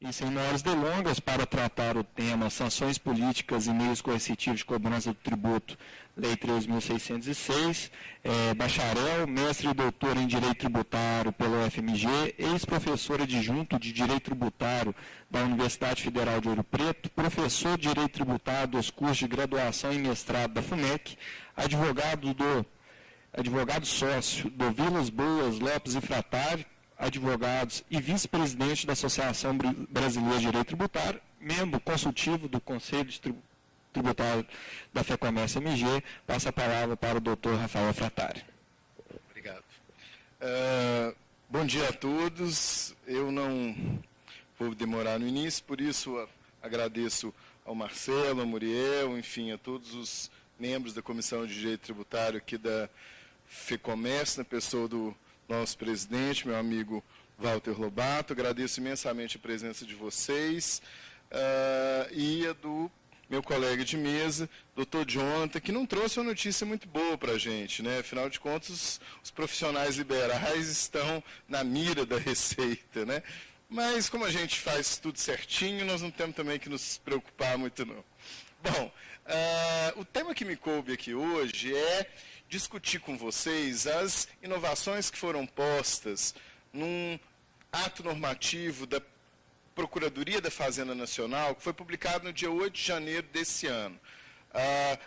E sem maiores delongas, para tratar o tema Sanções Políticas e Meios Coercitivos de Cobrança do Tributo, Lei 3.606, bacharel, mestre e doutor em Direito Tributário pela UFMG, ex-professor adjunto de Direito Tributário da Universidade Federal de Ouro Preto, professor de Direito Tributário dos cursos de graduação e mestrado da FUMEC, advogado sócio do Vilas Boas Lopes e Fratari, advogados e vice-presidente da Associação Brasileira de Direito Tributário, membro consultivo do Conselho Tributário da FEComércio MG. Passa a palavra para o doutor Rafael Fratari. Obrigado. Bom dia a todos. Eu não vou demorar no início, por isso agradeço ao Marcelo, ao Muriel, enfim, a todos os membros da Comissão de Direito Tributário aqui da FEComércio, na pessoa do nosso presidente, meu amigo Walter Lobato. Agradeço imensamente a presença de vocês e a do meu colega de mesa, doutor Jonathan, que não trouxe uma notícia muito boa para a gente, né? Afinal de contas, os profissionais liberais estão na mira da Receita, né? Mas, como a gente faz tudo certinho, nós não temos também que nos preocupar muito, não. Bom, o tema que me coube aqui hoje é discutir com vocês as inovações que foram postas num ato normativo da Procuradoria da Fazenda Nacional, que foi publicado no dia 8 de janeiro desse ano.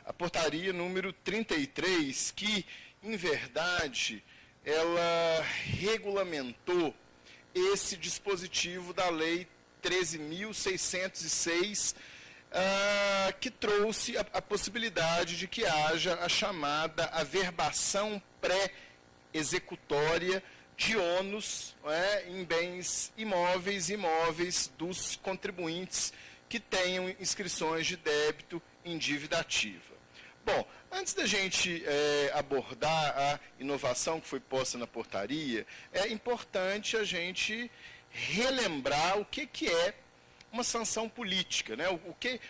A portaria número 33, que, em verdade, ela regulamentou esse dispositivo da Lei 13.606, que trouxe a possibilidade de que haja a chamada averbação pré-executória de ônus, em bens imóveis e imóveis dos contribuintes que tenham inscrições de débito em dívida ativa. Bom, antes da gente abordar a inovação que foi posta na portaria, é importante a gente relembrar o que é uma sanção política, né? O que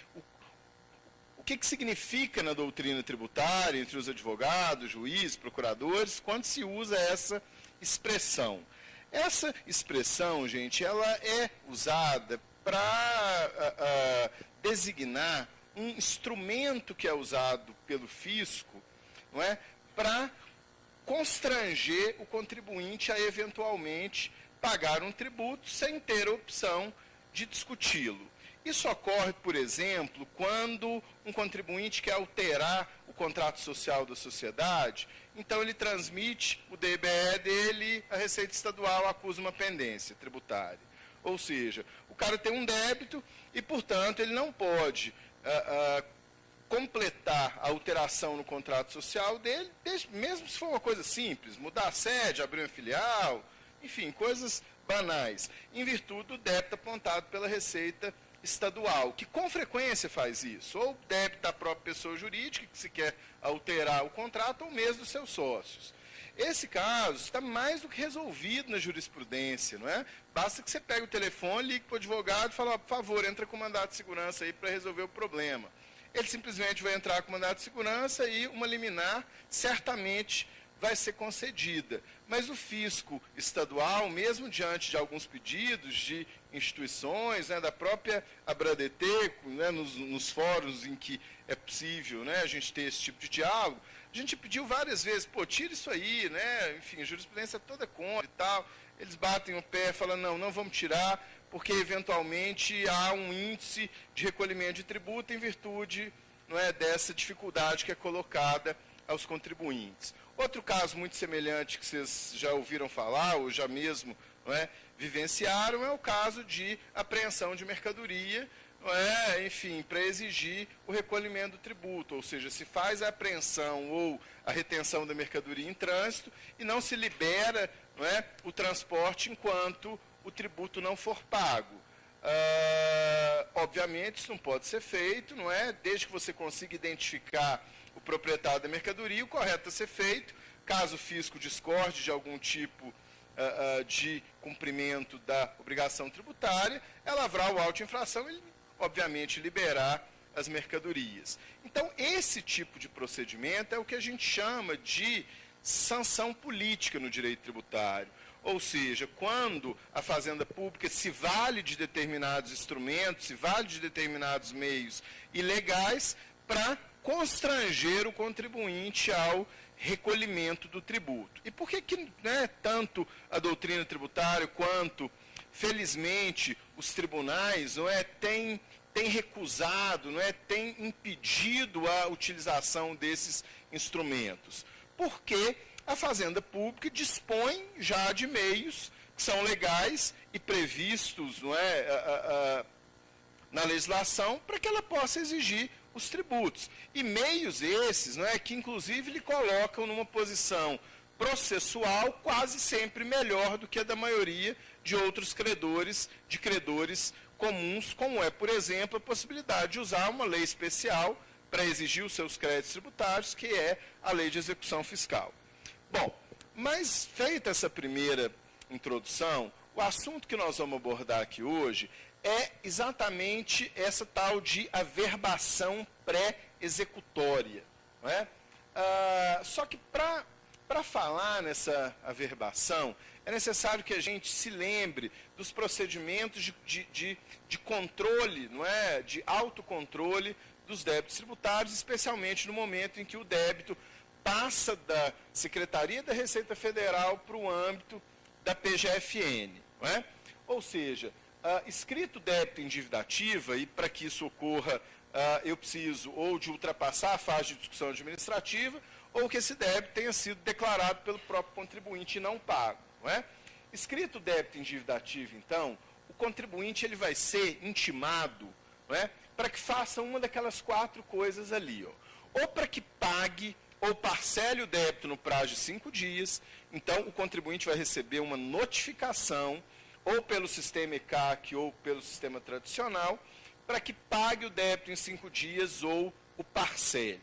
significa na doutrina tributária, entre os advogados, juízes, procuradores, quando se usa essa expressão. Essa expressão, gente, ela é usada para designar um instrumento que é usado pelo fisco, não é, para constranger o contribuinte a eventualmente pagar um tributo sem ter a opção de discuti-lo. Isso ocorre, por exemplo, quando um contribuinte quer alterar o contrato social da sociedade, então ele transmite o DBE dele, a Receita Estadual acusa uma pendência tributária. Ou seja, o cara tem um débito e, portanto, ele não pode completar a alteração no contrato social dele, mesmo se for uma coisa simples, mudar a sede, abrir uma filial, enfim, coisas banais, em virtude do débito apontado pela Receita Estadual, que com frequência faz isso, ou débito da própria pessoa jurídica, que se quer alterar o contrato, ou mesmo dos seus sócios. Esse caso está mais do que resolvido na jurisprudência, não é? Basta que você pegue o telefone, ligue para o advogado e fale, por favor, entra com mandado de segurança aí para resolver o problema. Ele simplesmente vai entrar com mandado de segurança e uma liminar certamente vai ser concedida. Mas o fisco estadual, mesmo diante de alguns pedidos de instituições, né, da própria ABRADET, né, nos fóruns em que é possível, né, a gente ter esse tipo de diálogo, a gente pediu várias vezes, tira isso aí, né, enfim, a jurisprudência é toda contra e tal. Eles batem o pé, falam, não vamos tirar, porque eventualmente há um índice de recolhimento de tributo em virtude, não é, dessa dificuldade que é colocada aos contribuintes. Outro caso muito semelhante que vocês já ouviram falar, ou já mesmo, não é, vivenciaram, é o caso de apreensão de mercadoria, não é, enfim, para exigir o recolhimento do tributo, ou seja, se faz a apreensão ou a retenção da mercadoria em trânsito e não se libera, não é, o transporte enquanto o tributo não for pago. Obviamente isso não pode ser feito, não é, desde que você consiga identificar o proprietário da mercadoria, o correto a ser feito, caso o fisco discorde de algum tipo de cumprimento da obrigação tributária, é lavrar o auto de infração e, obviamente, liberar as mercadorias. Então, esse tipo de procedimento é o que a gente chama de sanção política no direito tributário. Ou seja, quando a Fazenda Pública se vale de determinados instrumentos, se vale de determinados meios ilegais para constranger o contribuinte ao recolhimento do tributo. E por que, né, tanto a doutrina tributária quanto, felizmente, os tribunais têm recusado, têm impedido a utilização desses instrumentos? Porque a Fazenda Pública dispõe já de meios que são legais e previstos na legislação para que ela possa exigir os tributos. E meios esses que inclusive lhe colocam numa posição processual quase sempre melhor do que a da maioria de outros credores comuns, como é, por exemplo, a possibilidade de usar uma lei especial para exigir os seus créditos tributários, que é a Lei de Execução Fiscal. Bom, mas feita essa primeira introdução, o assunto que nós vamos abordar aqui hoje é exatamente essa tal de averbação pré-executória. Só que para falar nessa averbação, é necessário que a gente se lembre dos procedimentos de controle, de autocontrole dos débitos tributários, especialmente no momento em que o débito passa da Secretaria da Receita Federal para o âmbito da PGFN. Ou seja, escrito débito em dívida ativa, e para que isso ocorra, eu preciso ou de ultrapassar a fase de discussão administrativa, ou que esse débito tenha sido declarado pelo próprio contribuinte e não pago. Escrito débito em dívida ativa, então, o contribuinte ele vai ser intimado para que faça uma daquelas 4 coisas ali. Ou para que pague ou parcele o débito no prazo de 5 dias, então o contribuinte vai receber uma notificação, ou pelo sistema ECAC ou pelo sistema tradicional, para que pague o débito em 5 dias ou o parcele.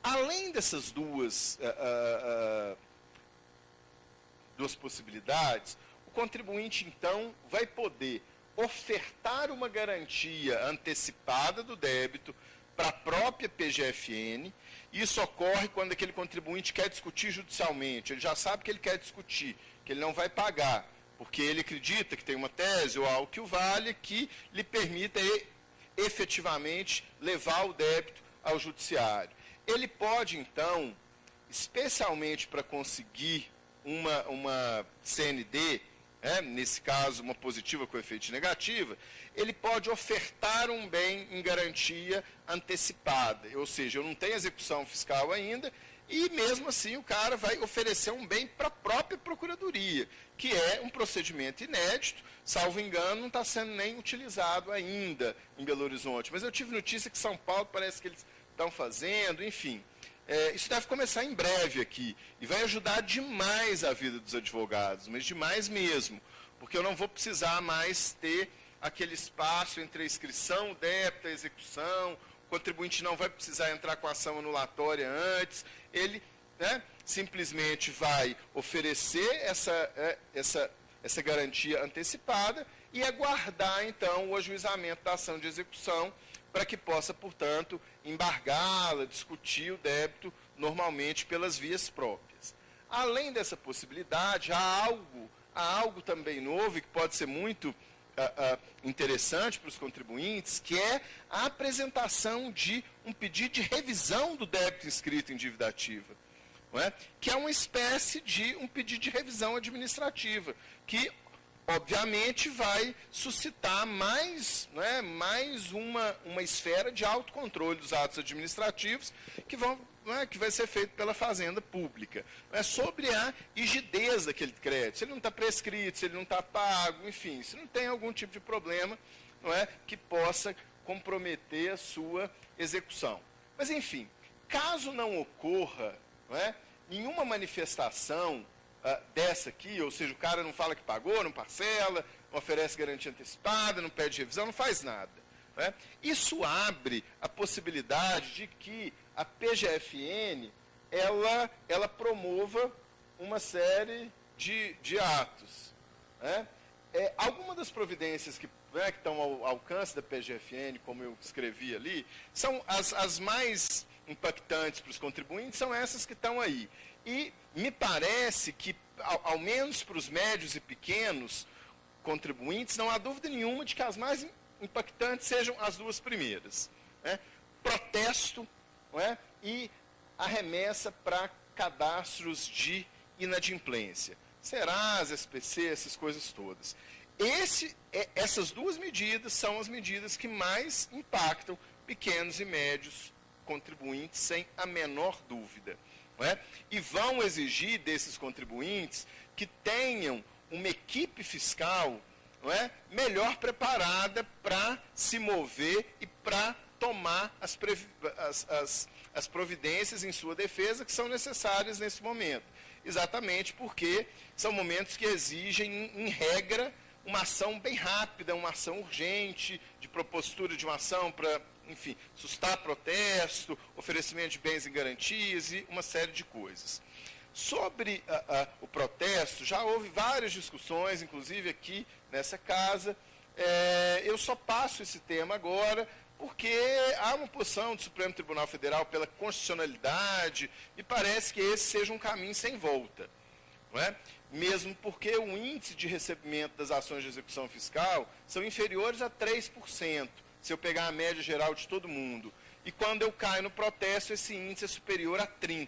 Além dessas duas possibilidades, o contribuinte, então, vai poder ofertar uma garantia antecipada do débito para a própria PGFN. Isso ocorre quando aquele contribuinte quer discutir judicialmente. Ele já sabe que ele quer discutir, que ele não vai pagar, porque ele acredita que tem uma tese ou algo que o valha que lhe permita efetivamente levar o débito ao judiciário. Ele pode, então, especialmente para conseguir uma CND, nesse caso uma positiva com efeito negativa, ele pode ofertar um bem em garantia antecipada, ou seja, eu não tenho execução fiscal ainda, e mesmo assim o cara vai oferecer um bem para a própria Procuradoria, que é um procedimento inédito, salvo engano, não está sendo nem utilizado ainda em Belo Horizonte. Mas eu tive notícia que São Paulo parece que eles estão fazendo, enfim. Isso deve começar em breve aqui, e vai ajudar demais a vida dos advogados, mas demais mesmo, porque eu não vou precisar mais ter aquele espaço entre a inscrição, o débito, a execução, o contribuinte não vai precisar entrar com a ação anulatória antes, ele simplesmente vai oferecer essa garantia antecipada e aguardar, então, o ajuizamento da ação de execução para que possa, portanto, embargá-la, discutir o débito normalmente pelas vias próprias. Além dessa possibilidade, há algo também novo e que pode ser muito interessante para os contribuintes, que é a apresentação de um pedido de revisão do débito inscrito em dívida ativa, que é uma espécie de um pedido de revisão administrativa, que obviamente vai suscitar mais uma esfera de autocontrole dos atos administrativos que vai ser feito pela Fazenda Pública. Sobre a rigidez daquele crédito, se ele não está prescrito, se ele não está pago, enfim, se não tem algum tipo de problema que possa comprometer a sua execução. Mas, enfim, caso não ocorra nenhuma manifestação dessa aqui, ou seja, o cara não fala que pagou, não parcela, não oferece garantia antecipada, não pede revisão, não faz nada. Isso abre a possibilidade de que a PGFN ela promova uma série de atos. Algumas das providências que estão ao alcance da PGFN, como eu escrevi ali, são as mais impactantes para os contribuintes, são essas que estão aí. E me parece que ao menos para os médios e pequenos contribuintes, não há dúvida nenhuma de que as mais impactantes sejam as duas primeiras. Né? Protesto, não é? E a remessa para cadastros de inadimplência. Serasa, SPC, essas coisas todas. Essas duas medidas são as medidas que mais impactam pequenos e médios contribuintes, sem a menor dúvida. Não é? E vão exigir desses contribuintes que tenham uma equipe fiscal, não é, melhor preparada para se mover e para tomar as providências em sua defesa que são necessárias nesse momento. Exatamente porque são momentos que exigem, em regra, uma ação bem rápida, uma ação urgente, de propositura de uma ação para, enfim, sustar protesto, oferecimento de bens em garantias e uma série de coisas. Sobre o protesto, já houve várias discussões, inclusive aqui nessa casa. Eu só passo esse tema agora porque há uma posição do Supremo Tribunal Federal pela constitucionalidade, e parece que esse seja um caminho sem volta. Não é? Mesmo porque o índice de recebimento das ações de execução fiscal são inferiores a 3%, se eu pegar a média geral de todo mundo. E quando eu caio no protesto, esse índice é superior a 30%.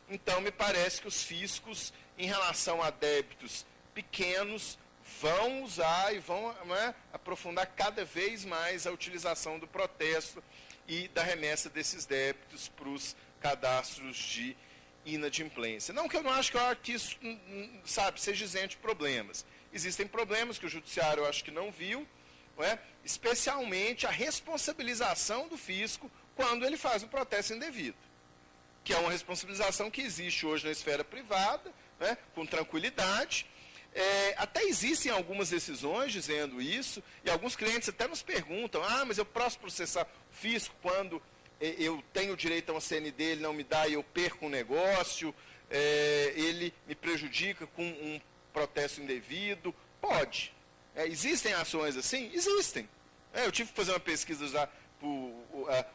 Então, me parece que os fiscos, em relação a débitos pequenos, vão usar e vão, né, aprofundar cada vez mais a utilização do protesto e da remessa desses débitos para os cadastros de inadimplência. Não que eu não acho que isso, sabe, seja isento de problemas. Existem problemas que o judiciário, eu acho que não viu, não é? Especialmente a responsabilização do fisco quando ele faz um protesto indevido, que é uma responsabilização que existe hoje na esfera privada, né, com tranquilidade. Até existem algumas decisões dizendo isso, e alguns clientes até nos perguntam, mas eu posso processar o fisco quando eu tenho direito a uma CND, ele não me dá e eu perco um negócio, ele me prejudica com um protesto indevido? Pode. Existem ações assim? Existem. Eu tive que fazer uma pesquisa já por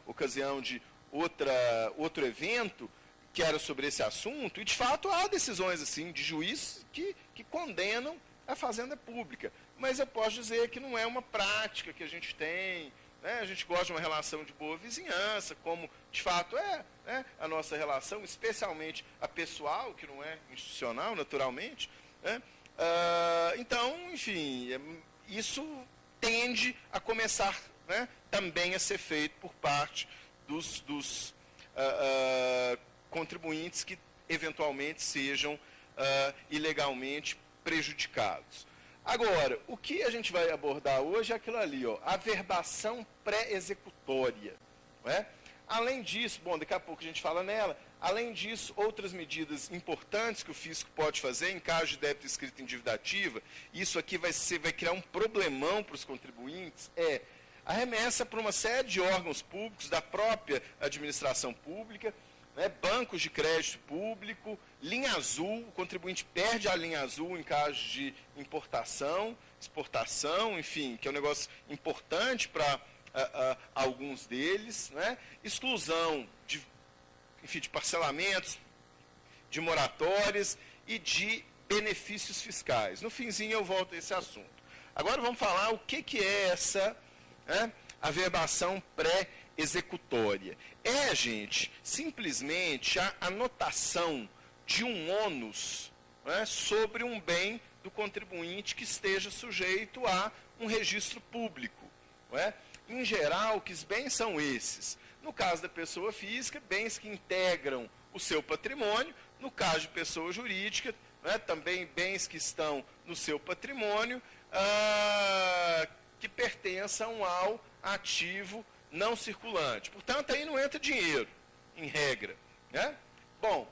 ocasião de outro evento, que era sobre esse assunto, e de fato há decisões assim de juízes que condenam a fazenda pública. Mas eu posso dizer que não é uma prática que a gente tem, né? A gente gosta de uma relação de boa vizinhança, como de fato é, né, a nossa relação, especialmente a pessoal, que não é institucional, naturalmente. Né? Então, enfim, isso tende a começar, né, também a ser feito por parte dos contribuintes que eventualmente sejam ilegalmente prejudicados. Agora, o que a gente vai abordar hoje é aquilo ali, ó, a verbação pré-executória. Não é? Além disso, bom, daqui a pouco a gente fala nela, além disso, outras medidas importantes que o fisco pode fazer em caso de débito escrito em dívida ativa, isso aqui vai criar um problemão para os contribuintes, a remessa para uma série de órgãos públicos da própria administração pública, né, bancos de crédito público, linha azul, o contribuinte perde a linha azul em caso de importação, exportação, enfim, que é um negócio importante para alguns deles, né, exclusão de parcelamentos, de moratórias e de benefícios fiscais. No finzinho eu volto a esse assunto. Agora vamos falar o que é essa, né, averbação pré-executória. Gente, simplesmente a anotação de um ônus, né, sobre um bem do contribuinte que esteja sujeito a um registro público. Não é? Em geral, que bens são esses? No caso da pessoa física, bens que integram o seu patrimônio. No caso de pessoa jurídica, né, também bens que estão no seu patrimônio, que pertençam ao ativo não circulante. Portanto, aí não entra dinheiro, em regra. Né? Bom,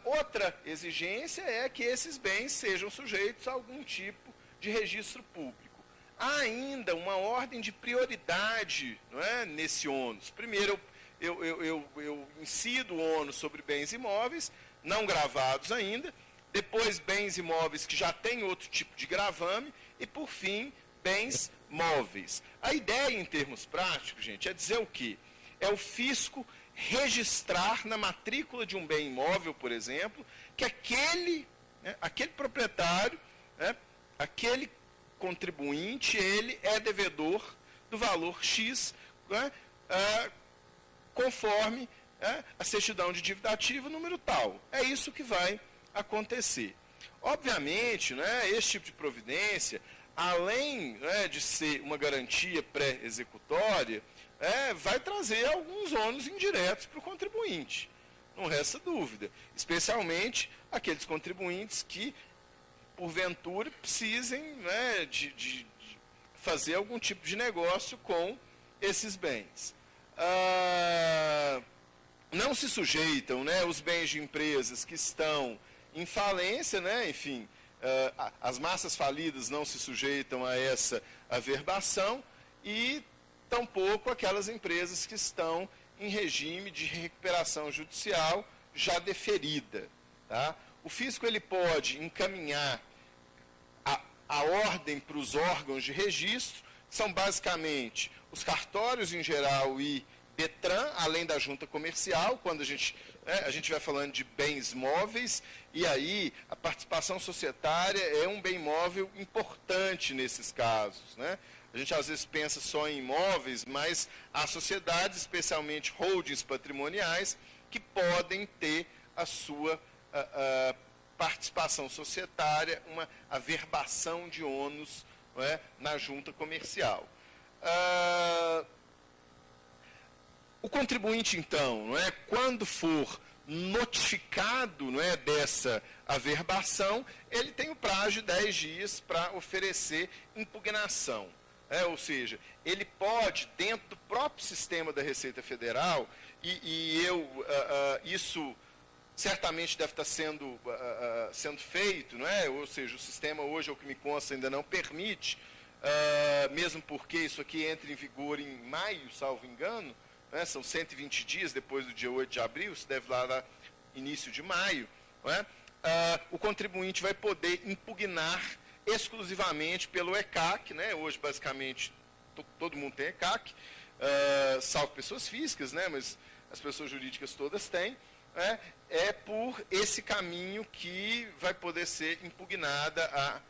outra exigência é que esses bens sejam sujeitos a algum tipo de registro público. Há ainda uma ordem de prioridade, não é, nesse ônus. Primeiro, eu incido o ônus sobre bens imóveis, não gravados ainda, depois bens imóveis que já têm outro tipo de gravame, e por fim, bens móveis. A ideia, em termos práticos, gente, é dizer o quê? É o fisco registrar na matrícula de um bem imóvel, por exemplo, que aquele né? Aquele proprietário, né? Aquele contribuinte, ele é devedor do valor X, né? Conforme a certidão de dívida ativa, número tal. É isso que vai acontecer. Obviamente, né, esse tipo de providência, além, né, de ser uma garantia pré-executória, vai trazer alguns ônus indiretos para o contribuinte. Não resta dúvida. Especialmente aqueles contribuintes que, porventura, precisem, né, de fazer algum tipo de negócio com esses bens. Não se sujeitam, né, os bens de empresas que estão em falência, né, enfim, as massas falidas não se sujeitam a essa averbação e tampouco aquelas empresas que estão em regime de recuperação judicial já deferida. Tá? O fisco ele pode encaminhar a ordem para os órgãos de registro, que são basicamente os cartórios em geral e Detran, além da junta comercial, quando a gente vai falando de bens móveis, e aí a participação societária é um bem móvel importante nesses casos. Né? A gente às vezes pensa só em imóveis, mas há sociedades, especialmente holdings patrimoniais, que podem ter a sua participação societária, uma averbação de ônus, não é, na junta comercial. O contribuinte, então, não é, quando for notificado, não é, dessa averbação, ele tem o prazo de 10 dias para oferecer impugnação. Ou seja, ele pode, dentro do próprio sistema da Receita Federal, isso certamente deve estar sendo feito, não é? Ou seja, o sistema hoje, ao que me consta, ainda não permite, mesmo porque isso aqui entra em vigor em maio, salvo engano, né? São 120 dias depois do dia 8 de abril, isso deve lá dar início de maio, não é? O contribuinte vai poder impugnar exclusivamente pelo ECAC, né? Hoje basicamente todo mundo tem ECAC, salvo pessoas físicas, né? Mas as pessoas jurídicas todas têm, né? É por esse caminho que vai poder ser impugnada a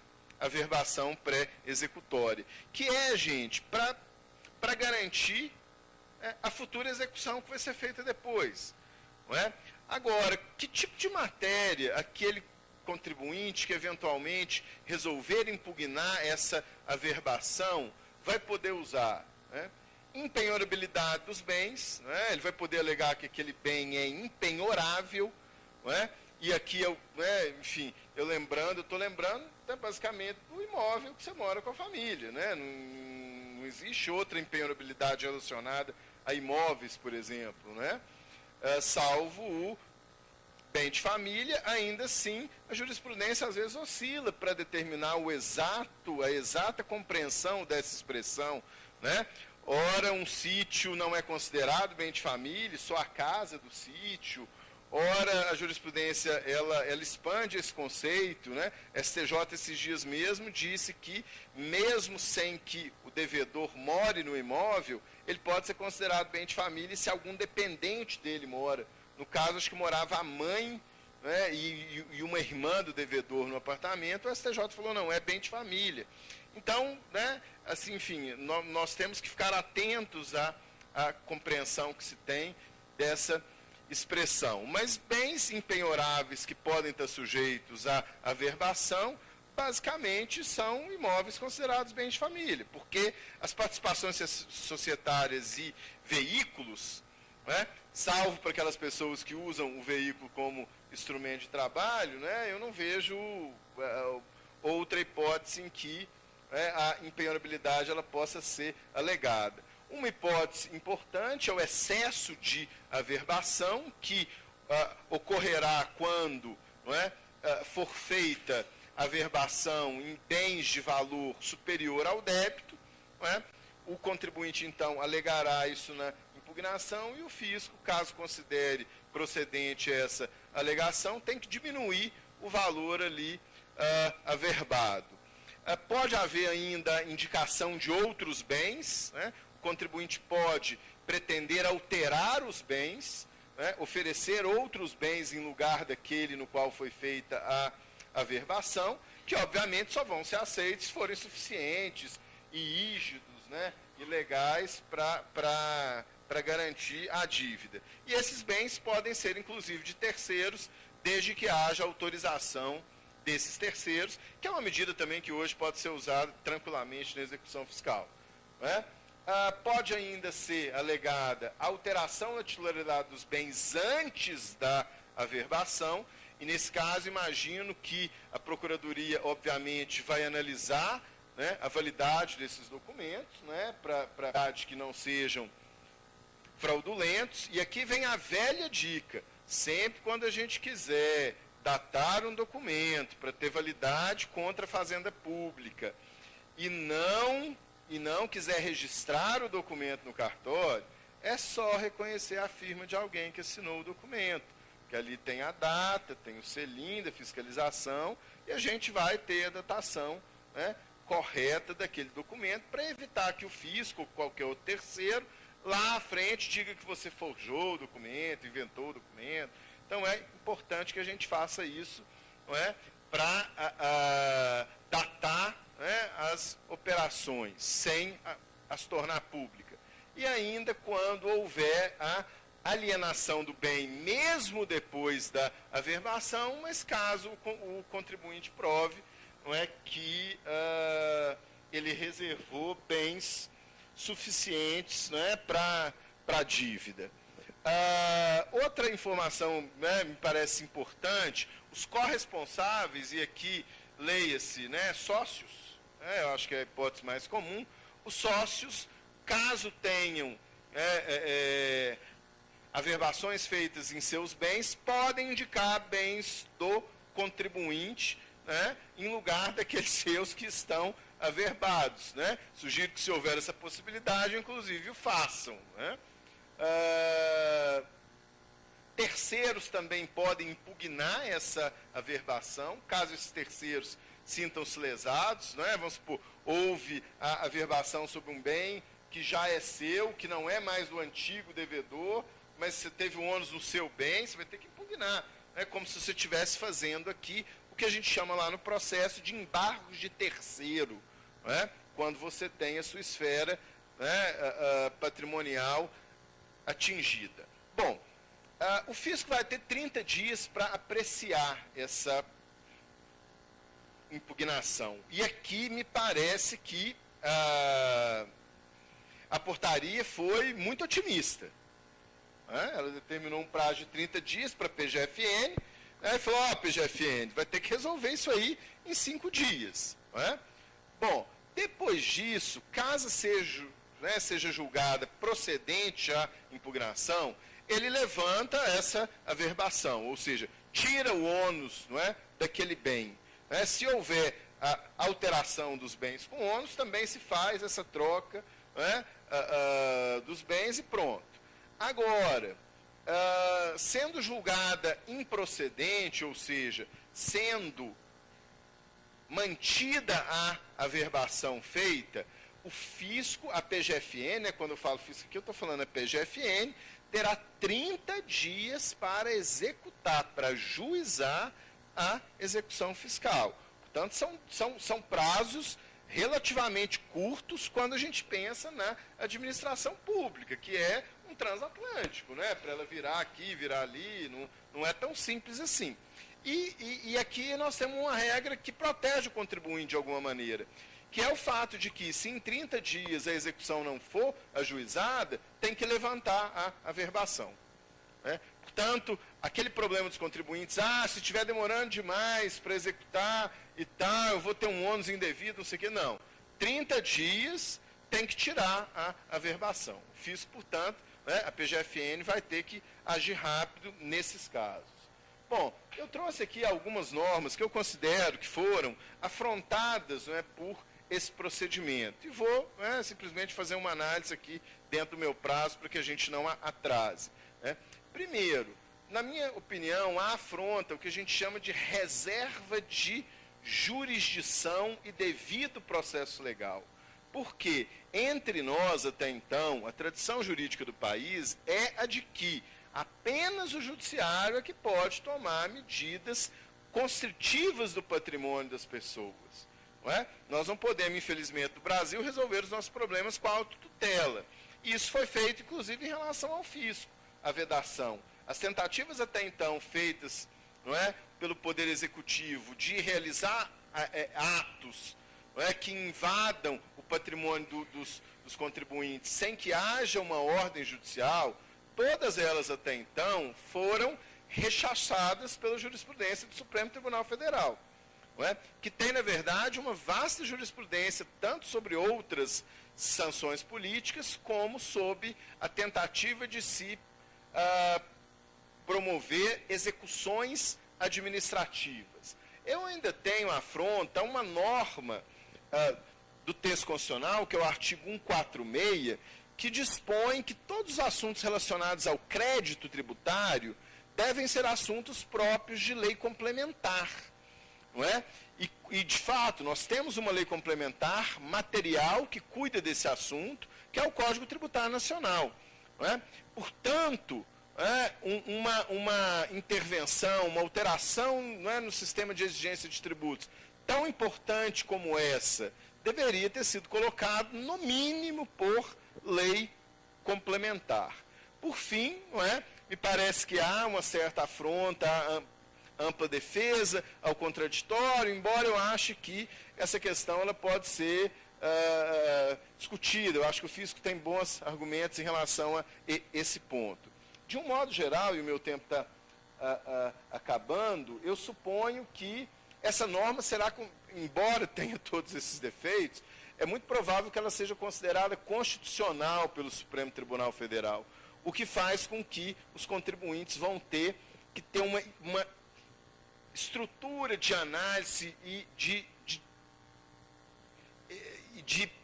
averbação pré-executória, que é, gente, para garantir a futura execução que vai ser feita depois. Não é? Agora, que tipo de matéria aquele contribuinte que eventualmente resolver impugnar essa averbação vai poder usar? Né? Impenhorabilidade dos bens, né? Ele vai poder alegar que aquele bem é impenhorável, né? E aqui, enfim, eu estou lembrando basicamente do imóvel que você mora com a família, né? Não existe outra impenhorabilidade relacionada a imóveis, por exemplo, né? Salvo o bem de família, ainda assim, a jurisprudência às vezes oscila para determinar a exata compreensão dessa expressão, né? Ora, um sítio não é considerado bem de família, só a casa do sítio. Ora, a jurisprudência ela expande esse conceito, né? STJ esses dias mesmo disse que, mesmo sem que o devedor more no imóvel, ele pode ser considerado bem de família se algum dependente dele mora. No caso, acho que morava a mãe, né, e uma irmã do devedor no apartamento, o STJ falou, não, é bem de família. Então, né, assim, enfim, nós temos que ficar atentos à compreensão que se tem dessa expressão. Mas bens impenhoráveis que podem estar sujeitos à averbação, basicamente são imóveis considerados bens de família, porque as participações societárias e veículos, né, salvo para aquelas pessoas que usam o veículo como instrumento de trabalho, né, eu não vejo outra hipótese em que a impenhorabilidade ela possa ser alegada. Uma hipótese importante é o excesso de averbação, que ocorrerá quando, não é, for feita averbação em bens de valor superior ao débito, não é? O contribuinte, então, alegará isso na impugnação e o fisco, caso considere procedente essa alegação, tem que diminuir o valor ali averbado. Pode haver ainda indicação de outros bens, né? O contribuinte pode pretender alterar os bens, né? Oferecer outros bens em lugar daquele no qual foi feita a averbação, que obviamente só vão ser aceitos se forem suficientes e rígidos, né, e legais para garantir a dívida. E esses bens podem ser, inclusive, de terceiros, desde que haja autorização desses terceiros, que é uma medida também que hoje pode ser usada tranquilamente na execução fiscal. Né? Pode ainda ser alegada alteração na titularidade dos bens antes da averbação, e nesse caso imagino que a Procuradoria, obviamente, vai analisar, né, a validade desses documentos, né, para que não sejam fraudulentos. E aqui vem a velha dica: sempre quando a gente quiser datar um documento para ter validade contra a Fazenda Pública e não quiser registrar o documento no cartório, é só reconhecer a firma de alguém que assinou o documento, que ali tem a data, tem o selim da fiscalização, e a gente vai ter a datação, né, correta daquele documento, para evitar que o fisco ou qualquer outro terceiro lá à frente diga que você forjou o documento, inventou o documento. Então é importante que a gente faça isso, não é, para datar, né, as operações sem as tornar pública. E ainda quando houver a alienação do bem, mesmo depois da averbação, mas caso o contribuinte prove, não é, que ele reservou bens suficientes, né, para a dívida. Outra informação, né, me parece importante: os corresponsáveis, e aqui leia-se, né, sócios, eu acho que é a hipótese mais comum, os sócios, caso tenham averbações feitas em seus bens, podem indicar bens do contribuinte, né, em lugar daqueles seus que estão averbados. Né? Sugiro que, se houver essa possibilidade, inclusive o façam. Né? Terceiros também podem impugnar essa averbação, caso esses terceiros sintam-se lesados. Né? Vamos supor, houve a averbação sobre um bem que já é seu, que não é mais do antigo devedor, mas você teve um ônus no seu bem, você vai ter que impugnar. É como se você estivesse fazendo aqui o que a gente chama lá no processo de embargos de terceiro, né? Quando você tem a sua esfera, né, patrimonial atingida. Bom, o fisco vai ter 30 dias para apreciar essa impugnação. E aqui me parece que a portaria foi muito otimista. Ela determinou um prazo de 30 dias para a PGFN, e falou: PGFN, vai ter que resolver isso aí em 5 dias. Bom, depois disso, caso seja julgada procedente a impugnação, ele levanta essa averbação, ou seja, tira o ônus, daquele bem. Se houver a alteração dos bens com ônus, também se faz essa troca, dos bens e pronto. Agora, sendo julgada improcedente, ou seja, sendo mantida a averbação feita, o fisco, a PGFN, quando eu falo fisco aqui, eu estou falando a PGFN, terá 30 dias para executar, para juizar a execução fiscal. Portanto, são prazos relativamente curtos quando a gente pensa na administração pública, que é um transatlântico, né? Para ela virar aqui, virar ali, não é tão simples assim. E aqui nós temos uma regra que protege o contribuinte de alguma maneira, que é o fato de que, se em 30 dias a execução não for ajuizada, tem que levantar a averbação. Né? Portanto, aquele problema dos contribuintes, se estiver demorando demais para executar e tal, eu vou ter um ônus indevido, não sei o quê, não. 30 dias tem que tirar a averbação. O fisco, portanto, a PGFN vai ter que agir rápido nesses casos. Bom, eu trouxe aqui algumas normas que eu considero que foram afrontadas, por esse procedimento. E vou simplesmente fazer uma análise aqui dentro do meu prazo para que a gente não atrase. Primeiro, na minha opinião, a afronta o que a gente chama de reserva de jurisdição e devido processo legal. Porque, entre nós, até então, a tradição jurídica do país é a de que apenas o judiciário é que pode tomar medidas constritivas do patrimônio das pessoas. Não é? Nós não podemos, infelizmente, no Brasil, resolver os nossos problemas com a autotutela. E isso foi feito, inclusive, em relação ao fisco, a vedação. As tentativas até então feitas, não é, pelo Poder Executivo de realizar atos, não é, que invadam o patrimônio dos contribuintes sem que haja uma ordem judicial, todas elas até então foram rechaçadas pela jurisprudência do Supremo Tribunal Federal, não é? Que tem, na verdade, uma vasta jurisprudência, tanto sobre outras sanções políticas, como sobre a tentativa de se promover execuções administrativas. Eu ainda tenho afronta uma norma do texto constitucional, que é o artigo 146, que dispõe que todos os assuntos relacionados ao crédito tributário devem ser assuntos próprios de lei complementar, não é? E, de fato, nós temos uma lei complementar material que cuida desse assunto, que é o Código Tributário Nacional. Não é? Portanto, uma intervenção, uma alteração, não é, no sistema de exigência de tributos tão importante como essa, deveria ter sido colocado, no mínimo, por lei complementar. Por fim, não é, me parece que há uma certa afronta, ampla defesa ao contraditório, embora eu ache que essa questão ela pode ser discutida. Eu acho que o fisco tem bons argumentos em relação a esse ponto. De um modo geral, e o meu tempo está acabando, eu suponho que essa norma será, embora tenha todos esses defeitos, é muito provável que ela seja considerada constitucional pelo Supremo Tribunal Federal, o que faz com que os contribuintes vão ter que ter uma estrutura de análise e de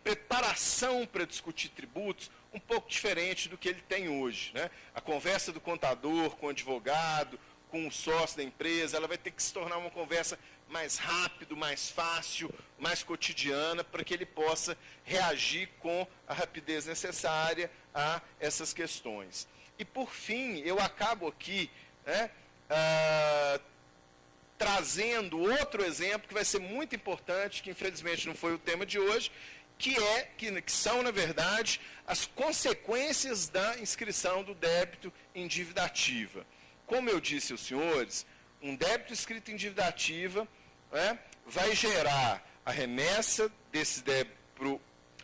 preparação para discutir tributos um pouco diferente do que ele tem hoje, né? A conversa do contador com o advogado, com o sócio da empresa, ela vai ter que se tornar uma conversa mais rápida, mais fácil, mais cotidiana, para que ele possa reagir com a rapidez necessária a essas questões. E, por fim, eu acabo aqui, né, trazendo outro exemplo que vai ser muito importante, que infelizmente não foi o tema de hoje, que são, na verdade, as consequências da inscrição do débito em dívida ativa. Como eu disse aos senhores, um débito escrito em dívida ativa, né, vai gerar a remessa desse débito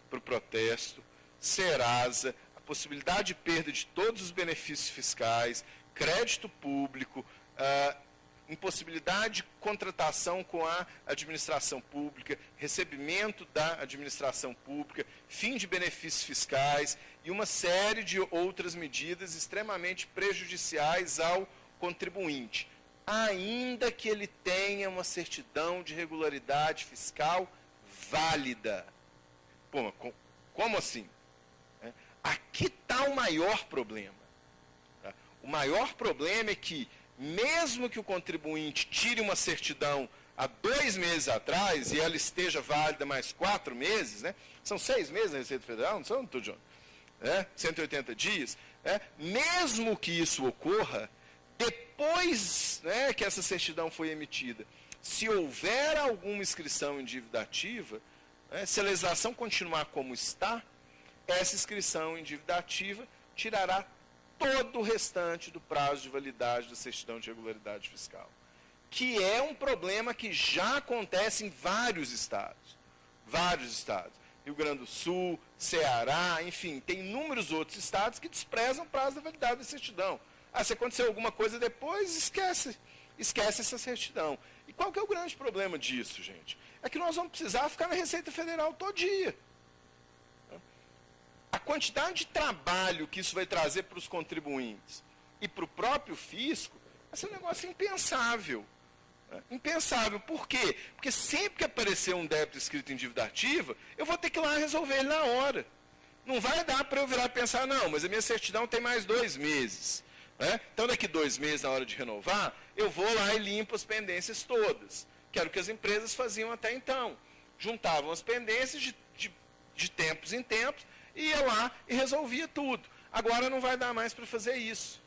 para o protesto, Serasa, a possibilidade de perda de todos os benefícios fiscais, crédito público, impossibilidade de contratação com a administração pública, recebimento da administração pública, fim de benefícios fiscais e uma série de outras medidas extremamente prejudiciais ao contribuinte, ainda que ele tenha uma certidão de regularidade fiscal válida. Pô, como assim? Aqui está o maior problema. O maior problema é que, mesmo que o contribuinte tire uma certidão há 2 meses atrás e ela esteja válida mais 4 meses, né? São 6 meses na Receita Federal, não são, John? 180 dias. Mesmo que isso ocorra, depois, né, que essa certidão foi emitida, se houver alguma inscrição em dívida ativa, né, se a legislação continuar como está, essa inscrição em dívida ativa tirará todo o restante do prazo de validade da certidão de regularidade fiscal, que é um problema que já acontece em vários estados. Rio Grande do Sul, Ceará, enfim, tem inúmeros outros estados que desprezam o prazo da validade da certidão. Se aconteceu alguma coisa depois, esquece essa certidão. E qual que é o grande problema disso, gente? É que nós vamos precisar ficar na Receita Federal todo dia. A quantidade de trabalho que isso vai trazer para os contribuintes e para o próprio fisco, vai ser um negócio impensável. Impensável. Por quê? Porque sempre que aparecer um débito escrito em dívida ativa, eu vou ter que ir lá resolver ele na hora. Não vai dar para eu virar e pensar, não, mas a minha certidão tem mais 2 meses. Então, daqui 2 meses, na hora de renovar, eu vou lá e limpo as pendências todas. Que era o que as empresas faziam até então. Juntavam as pendências de tempos em tempos, ia lá e resolvia tudo. Agora não vai dar mais para fazer isso.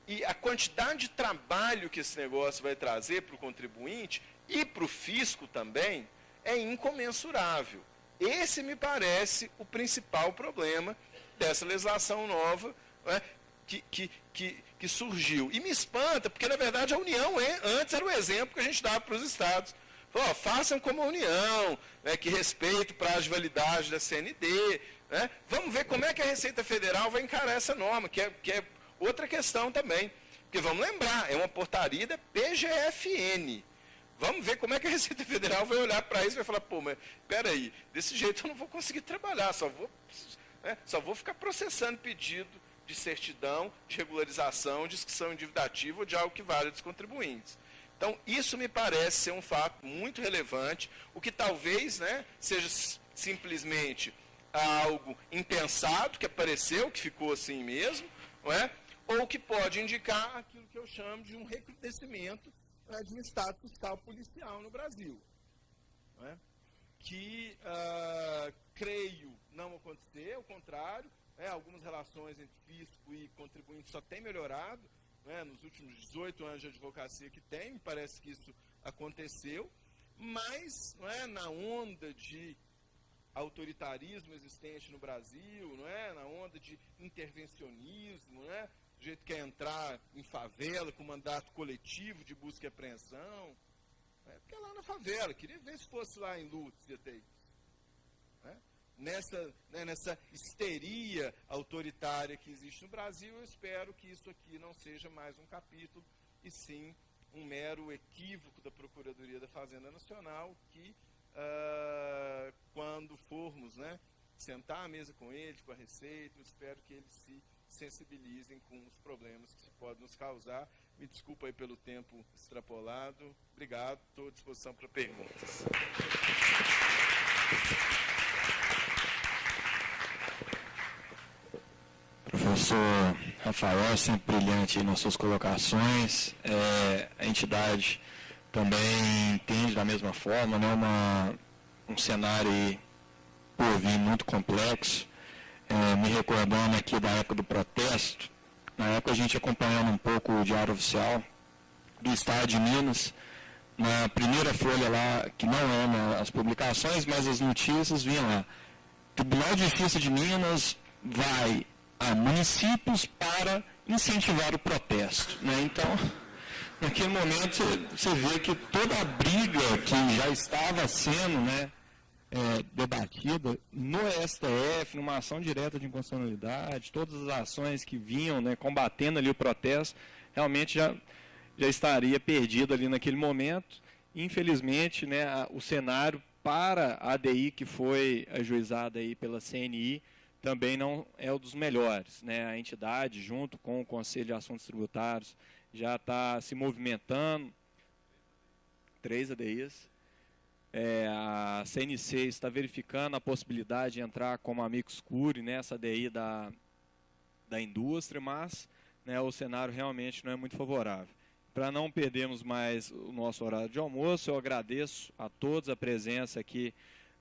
E a quantidade de trabalho que esse negócio vai trazer para o contribuinte e para o fisco também é incomensurável. Esse me parece o principal problema dessa legislação nova, né, que surgiu. E me espanta, porque na verdade a União antes era o exemplo que a gente dava para os estados. Falou, façam como a União, né, que respeite o prazo de validade da CND. Né? Vamos ver como é que a Receita Federal vai encarar essa norma, que é outra questão também. Porque vamos lembrar, é uma portaria da PGFN. Vamos ver como é que a Receita Federal vai olhar para isso e vai falar, pô, mas peraí, desse jeito eu não vou conseguir trabalhar, só vou ficar processando pedido de certidão, de regularização, de inscrição endividativa ou de algo que vale dos contribuintes. Então, isso me parece ser um fato muito relevante, o que talvez, né, seja simplesmente algo impensado, que apareceu, que ficou assim mesmo, não é? Ou que pode indicar aquilo que eu chamo de um recrudescimento, né, de um estado fiscal policial no Brasil. Não é? Que, creio, não acontecer, ao contrário, algumas relações entre fisco e contribuinte só têm melhorado, né, nos últimos 18 anos de advocacia que tem, me parece que isso aconteceu, mas não é, na onda de autoritarismo existente no Brasil, não é, na onda de intervencionismo, né, do jeito que quer entrar em favela com mandato coletivo de busca e apreensão, porque é lá na favela, queria ver se fosse lá em Lutz ia ter isso. Né? Nessa histeria autoritária que existe no Brasil, eu espero que isso aqui não seja mais um capítulo, e sim um mero equívoco da Procuradoria da Fazenda Nacional, que, quando formos, né, sentar à mesa com eles, com a Receita, eu espero que eles se sensibilizem com os problemas que se podem nos causar. Me desculpa aí pelo tempo extrapolado. Obrigado, estou à disposição para perguntas. Professor Rafael, sempre brilhante nas suas colocações. A entidade também entende da mesma forma, né, um cenário por vir muito complexo. Me recordando aqui da época do protesto, na época a gente acompanhando um pouco o Diário Oficial do Estado de Minas, na primeira folha lá, que não é as publicações, mas as notícias vinham lá. Tribunal de Justiça de Minas vai a municípios para incentivar o protesto. Né? Então, naquele momento você vê que toda a briga que já estava sendo, né, debatida no STF, numa ação direta de inconstitucionalidade, todas as ações que vinham, né, combatendo ali o protesto, realmente já estaria perdido ali naquele momento. Infelizmente, né, o cenário para a ADI que foi ajuizada aí pela CNI também não é o dos melhores. Né? A entidade, junto com o Conselho de Assuntos Tributários, já está se movimentando. 3 ADIs. A CNC está verificando a possibilidade de entrar como amicus curiae nessa ADI da indústria, mas, né, o cenário realmente não é muito favorável. Para não perdermos mais o nosso horário de almoço, eu agradeço a todos a presença aqui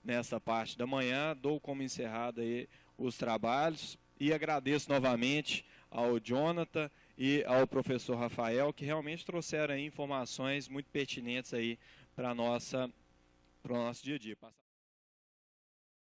nessa parte da manhã, dou como encerrado aí os trabalhos e agradeço novamente ao Jonathan e ao professor Rafael, que realmente trouxeram aí informações muito pertinentes aí para o nosso dia a dia.